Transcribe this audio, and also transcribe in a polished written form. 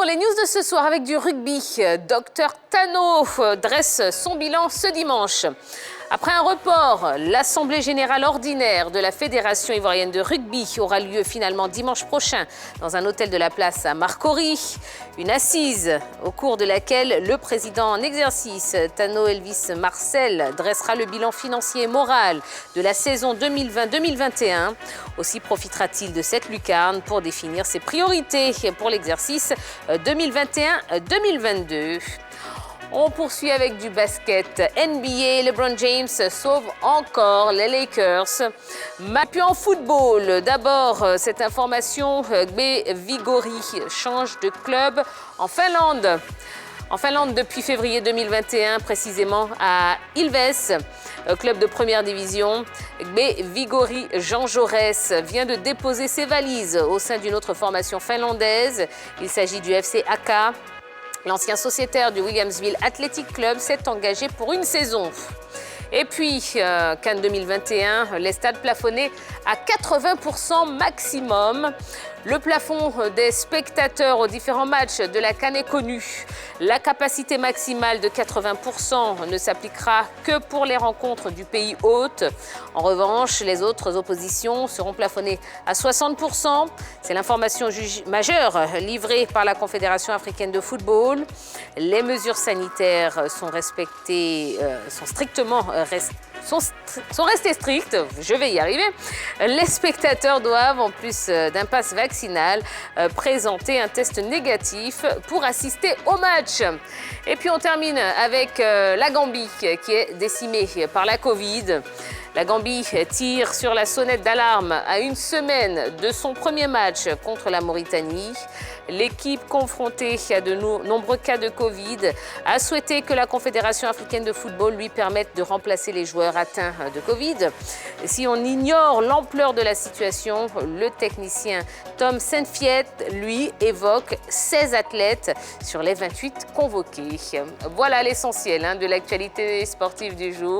les news de ce soir avec du rugby. Dr Tano dresse son bilan ce dimanche. Après un report, l'Assemblée générale ordinaire de la Fédération ivoirienne de rugby aura lieu finalement dimanche prochain dans un hôtel de la place à Marcory. Une assise au cours de laquelle le président en exercice, Tano Elvis Marcel, dressera le bilan financier et moral de la saison 2020-2021. Aussi profitera-t-il de cette lucarne pour définir ses priorités pour l'exercice 2021-2022. On poursuit avec du basket. NBA, LeBron James sauve encore les Lakers. Puis en football, d'abord, cette information, Gbe Vigori change de club en Finlande. En Finlande depuis février 2021, précisément à Ilves, club de première division. Gbe Vigori Jean Jaurès vient de déposer ses valises au sein d'une autre formation finlandaise. Il s'agit du FC AK. L'ancien sociétaire du Williamsville Athletic Club s'est engagé pour une saison. Et puis, Cannes 2021, les stades plafonnés à 80% maximum. Le plafond des spectateurs aux différents matchs de la Cannes est connu. La capacité maximale de 80% ne s'appliquera que pour les rencontres du pays hôte. En revanche, les autres oppositions seront plafonnées à 60%. C'est l'information majeure livrée par la Confédération africaine de football. Les mesures sanitaires sont respectées, sont restées strictes, je vais y arriver. Les spectateurs doivent, en plus d'un pass vaccinal, présenter un test négatif pour assister au match. Et puis on termine avec la Gambie qui est décimée par la Covid. La Gambie tire sur la sonnette d'alarme à une semaine de son premier match contre la Mauritanie. L'équipe confrontée à de nombreux cas de Covid a souhaité que la Confédération africaine de football lui permette de remplacer les joueurs atteints de Covid. Si on ignore l'ampleur de la situation, le technicien Tom Saintfiet, lui, évoque 16 athlètes sur les 28 convoqués. Voilà l'essentiel de l'actualité sportive du jour.